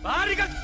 बाहर निकल।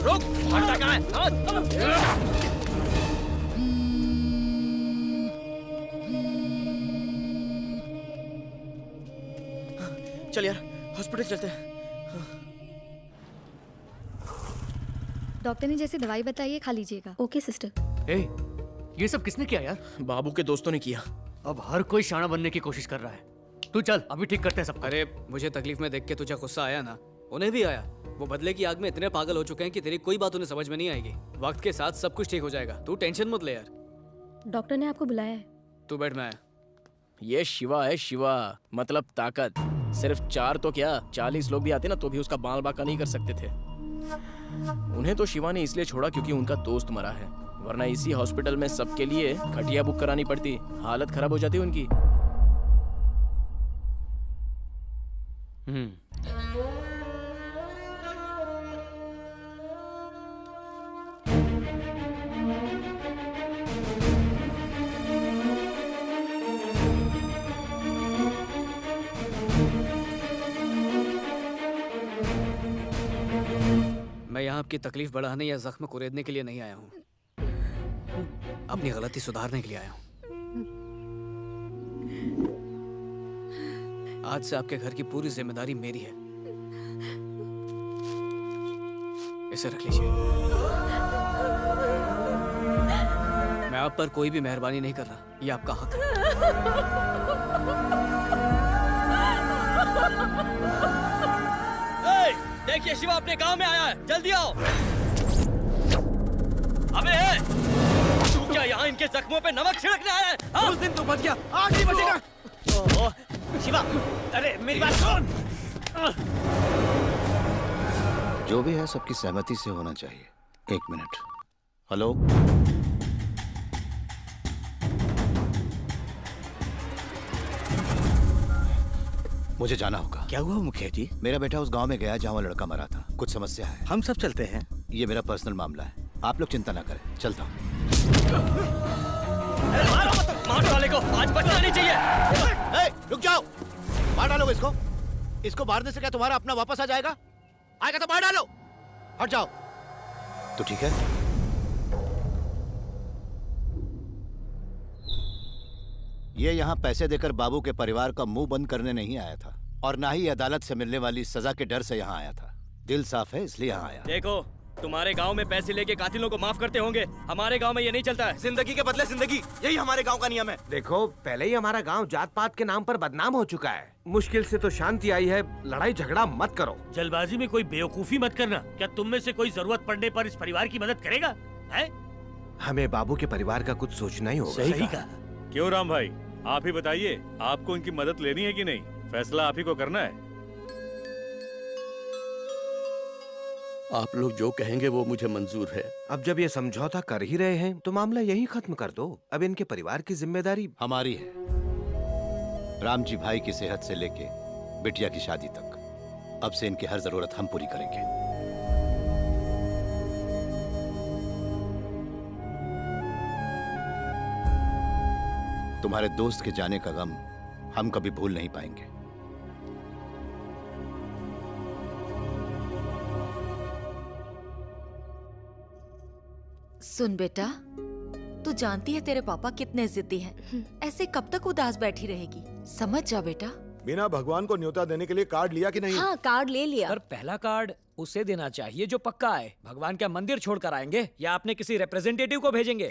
रुक, हटता कहाँ है? चल यार, हॉस्पिटल चलते हैं। डॉक्टर ने जैसे दवाई बताई है खा लीजिएगा। Okay sister. ए, ये सब किसने किया यार? बाबू के दोस्तों ने किया। अब हर कोई शाना बनने की कोशिश कर रहा है। तू चल, अभी ठीक करते हैं सब। अरे मुझे तकलीफ में देख के तुझे गुस्सा आया ना, उन्हें भी आया। वो बदले की आग में इतने पागल हो चुके हैं कि तेरी कोई बात उन्हें समझ में नहीं आएगी। वक्त के साथ सब कुछ ठीक हो जाएगा, तू टेंशन मत ले यार। डॉक्टर ने आपको बुलाया है। तू बैठ, मैं ये शिवा है, शिवा मतलब ताकत। सिर्फ 4 तो क्या 40 लोग भी आते ना तो भी उसका बाल बांका नहीं कर सकते थे। उन्हें तो शिवा ने इसलिए छोड़ा क्योंकि उनका दोस्त मरा है, वरना इसी हॉस्पिटल में सबके लिए खटिया बुक करानी पड़ती, हालत खराब हो जाती उनकी। मैं यहाँ आपकी तकलीफ बढ़ाने या जख्म कुरेदने के लिए नहीं आया हूँ, अपनी गलती सुधारने के लिए आया हूँ। आज से आपके घर की पूरी जिम्मेदारी मेरी है। इसे रख लीजिए। मैं आप पर कोई भी मेहरबानी नहीं कर रहा, ये आपका हक है। देखिए शिवा अपने गांव में आया है, जल्दी आओ। अबे तू क्या यहाँ इनके जख्मों पे नमक छिड़कने आया है? उस दिन तू बच गया, आज नहीं बचेगा। ओह शिवा, अरे मेरी बात सुन। जो भी है सबकी सहमति से होना चाहिए। 1 मिनट। हेलो, मुझे जाना होगा। क्या हुआ मुखिया जी? मेरा बेटा उस गांव में गया जहां वो लड़का मरा था। कुछ समस्या है। हम सब चलते हैं। ये मेरा पर्सनल मामला है, आप लोग चिंता ना करें। चलता हूँ। मार डाले को, आज बचना नहीं चाहिए। रुक जाओ, मार डालोगे इसको? इसको मारने से क्या तुम्हारा अपना वापस आ जाएगा? आएगा तो मार डालो। हट जाओ। तो ठीक है। ये यहाँ पैसे देकर बाबू के परिवार का मुंह बंद करने नहीं आया था, और ना ही अदालत से मिलने वाली सजा के डर से यहाँ आया था। दिल साफ है इसलिए यहाँ आया। देखो, तुम्हारे गांव में पैसे लेके कातिलों को माफ करते होंगे, हमारे गांव में ये नहीं चलता है। जिंदगी के बदले जिंदगी, यही हमारे गांव का नियम है। देखो, पहले ही हमारा गांव जात पात के नाम पर बदनाम हो चुका है। मुश्किल से तो शांति आई है, लड़ाई झगड़ा मत करो। जल्दबाजी में कोई बेवकूफी मत करना। क्या तुम में से कोई जरूरत पड़ने पर इस परिवार की मदद करेगा? है? हमें बाबू के परिवार का कुछ सोचना ही होगा। सही कहा। क्यों राम भाई, आप ही बताइए, आपको इनकी मदद लेनी है कि नहीं? फैसला आप ही को करना है। आप लोग जो कहेंगे वो मुझे मंजूर है। अब जब ये समझौता कर ही रहे हैं तो मामला यही खत्म कर दो। अब इनके परिवार की जिम्मेदारी हमारी है। राम जी भाई की सेहत से लेके बिटिया की शादी तक, अब से इनकी हर जरूरत हम पूरी करेंगे। तुम्हारे दोस्त के जाने का गम हम कभी भूल नहीं पाएंगे। सुन बेटा, तू जानती है तेरे पापा कितने जिद्दी हैं। ऐसे कब तक उदास बैठी रहेगी? समझ जा बेटा। बिना भगवान को न्योता देने के लिए कार्ड लिया कि नहीं? हाँ, कार्ड ले लिया। पर पहला कार्ड उसे देना चाहिए जो पक्का आए। भगवान क्या मंदिर छोड़कर आएंगे या आपने किसी रिप्रेजेंटेटिव को भेजेंगे?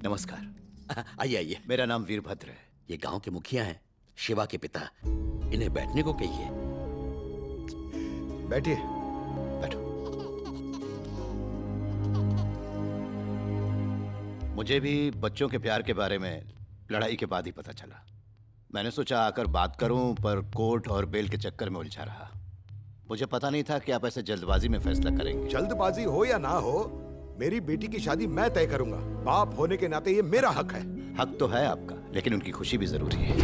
नमस्कार। आइए आइए। मेरा नाम वीरभद्र है। ये गांव के मुखिया हैं, शिवा के पिता। इन्हें बैठने को कहिए। बैठिए। बैठो। मुझे भी बच्चों के प्यार के बारे में लड़ाई के बाद ही पता चला। मैंने सोचा आकर बात करूं, पर कोर्ट और बेल के चक्कर में उलझा रहा। मुझे पता नहीं था कि आप ऐसे जल्दबाजी में फैसला करेंगे। जल्दबाजी हो या ना हो, मेरी बेटी की शादी मैं तय करूंगा। बाप होने के नाते ये मेरा हक है। हक तो है आपका, लेकिन उनकी खुशी भी जरूरी है।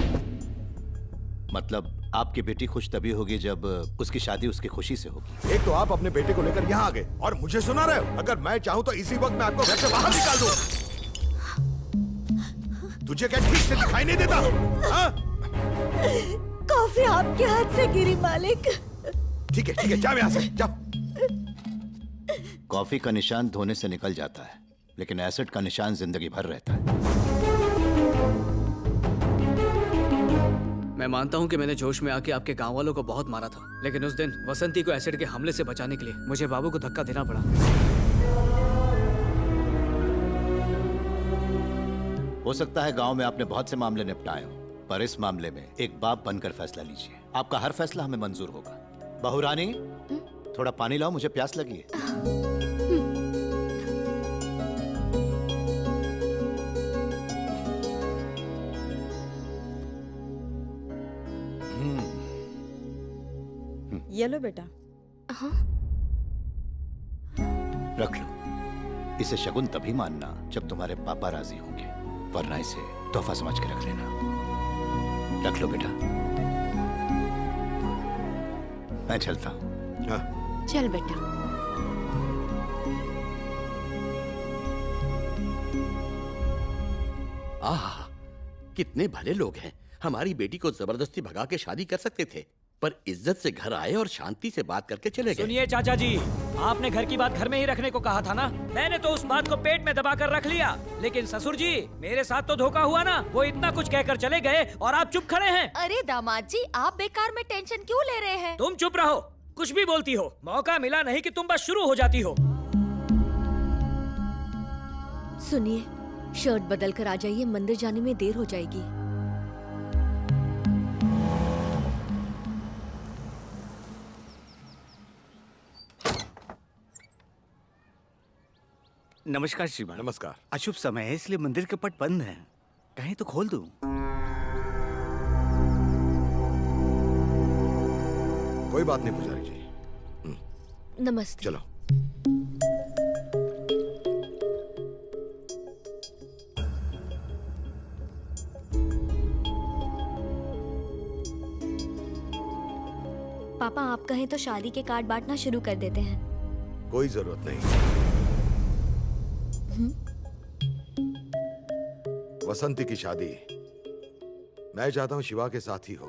मतलब आपकी बेटी खुश तभी होगी जब उसकी शादी उसकी खुशी से होगी। एक तो आप अपने बेटे को लेकर यहाँ आ गए और मुझे सुना रहे हो। अगर मैं चाहूँ तो इसी वक्त मैं आपको घर से बाहर निकाल दूं। तुझे क्या ठीक से दिखाई नहीं देता? कॉफी आपके हाथ से गिरी मालिक। ठीक है, जा यहाँ से, जा। कॉफी का निशान धोने से निकल जाता है, लेकिन एसिड का निशान जिंदगी भर रहता है। मैं मानता हूँ कि मैंने जोश में आके आपके गांव वालों को बहुत मारा था, लेकिन उस दिन वसंती को एसिड के हमले से बचाने के लिए मुझे बाबू को धक्का देना पड़ा। हो सकता है गांव में आपने बहुत से मामले निपटाए हो, पर इस मामले में एक बाप बनकर फैसला लीजिए। आपका हर फैसला हमें मंजूर होगा। बहू रानी, थोड़ा पानी लाओ, मुझे प्यास लगी है। ये लो बेटा। हाँ? रख लो। इसे शगुन तभी मानना जब तुम्हारे पापा राजी होंगे, वरना इसे तोहफा समझ के रख लेना। रख लो बेटा। मैं चलता हूँ। हाँ। चल बेटा। आहा, कितने भले लोग हैं। हमारी बेटी को जबरदस्ती भगा के शादी कर सकते थे, पर इज्जत से घर आए और शांति से बात करके चले गए। सुनिए चाचा जी, आपने घर की बात घर में ही रखने को कहा था ना। मैंने तो उस बात को पेट में दबा कर रख लिया, लेकिन ससुर जी मेरे साथ तो धोखा हुआ ना। वो इतना कुछ कहकर चले गए और आप चुप खड़े हैं। अरे दामाद जी, आप बेकार में टेंशन क्यों ले रहे हैं? तुम चुप रहो, कुछ भी बोलती हो। मौका मिला नहीं कि तुम बस शुरू हो जाती हो। सुनिए, शर्ट बदल कर आ जाइए, मंदिर जाने में देर हो जाएगी। नमस्कार श्रीमान। नमस्कार। अशुभ समय है इसलिए मंदिर के पट बंद हैं। कहीं तो खोल दूं? कोई बात नहीं पुजारी जी। नमस्ते। चलो। पापा आप कहें तो शादी के कार्ड बांटना शुरू कर देते हैं। कोई जरूरत नहीं। वसंती की शादी मैं चाहता हूं शिवा के साथ ही हो।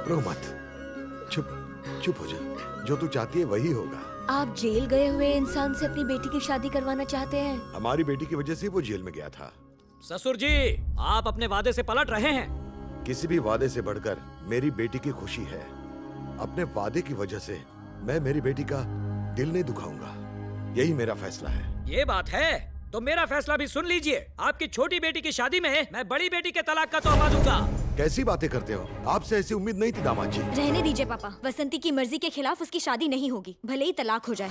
रो मत, चुप चुप हो जा। जो तू चाहती है वही होगा। आप जेल गए हुए इंसान से अपनी बेटी की शादी करवाना चाहते हैं? हमारी बेटी की वजह से वो जेल में गया था। ससुर जी, आप अपने वादे से पलट रहे हैं। किसी भी वादे से बढ़कर मेरी बेटी की खुशी है। अपने वादे की वजह से मैं मेरी बेटी का दिल नहीं दुखाऊंगा, यही मेरा फैसला है। ये बात है तो मेरा फैसला भी सुन लीजिए। आपकी छोटी बेटी की शादी में मैं बड़ी बेटी के तलाक का तोहफा दूंगा। कैसी बातें करते हो? आपसे ऐसी उम्मीद नहीं थी दामाद जी। रहने दीजिए पापा, वसंती की मर्जी के खिलाफ उसकी शादी नहीं होगी, भले ही तलाक हो जाए।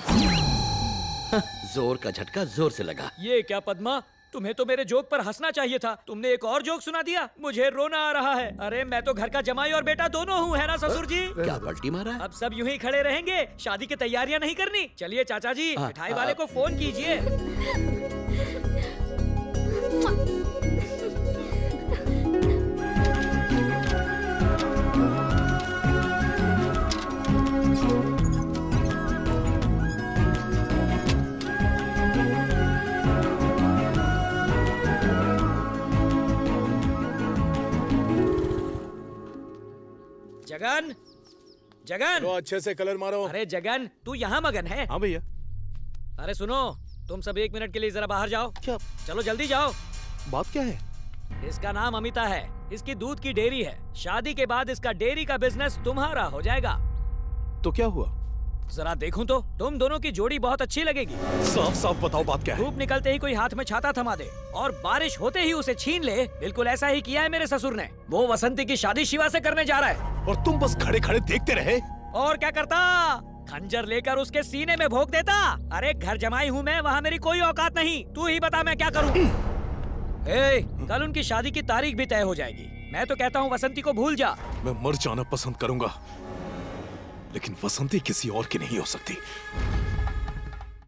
जोर का झटका जोर से लगा। ये क्या पद्मा, तुम्हें तो मेरे जोक पर हंसना चाहिए था, तुमने एक और जोक सुना दिया। मुझे रोना आ रहा है। अरे मैं तो घर का जमाई और बेटा दोनों हूँ, है ना ससुर जी? क्या पलटी मारा? अब सब यूं ही खड़े रहेंगे, शादी की तैयारियां नहीं करनी। चलिए चाचा जी, मिठाई वाले को फोन कीजिए। जगन, जगन, तो अच्छे से कलर मारो। अरे जगन, तू यहाँ मगन है? हाँ भैया। अरे सुनो, तुम सब 1 मिनट के लिए जरा बाहर जाओ। क्या? चलो जल्दी जाओ। बात क्या है? इसका नाम अमिता है, इसकी दूध की डेयरी है। शादी के बाद इसका डेयरी का बिजनेस तुम्हारा हो जाएगा। तो क्या हुआ? जरा देखूं तो तुम दोनों की जोड़ी बहुत अच्छी लगेगी। साफ साफ बताओ बात क्या है? धूप निकलते ही कोई हाथ में छाता थमा दे और बारिश होते ही उसे छीन ले, बिल्कुल ऐसा ही किया है मेरे ससुर ने। वो वसंती की शादी शिवा से करने जा रहा है। और तुम बस खड़े खड़े देखते रहे? और क्या करता, खंजर लेकर उसके सीने में भोंक देता। अरे घर जमाई हूँ मैं, वहाँ मेरी कोई औकात नहीं। तू ही बता मैं क्या करूँ? कल उनकी शादी की तारीख भी तय हो जाएगी। मैं तो कहता हूँ वसंती को भूल जा। मैं मर जाना पसंद करूंगा, लेकिन वसंती किसी और की नहीं हो सकती।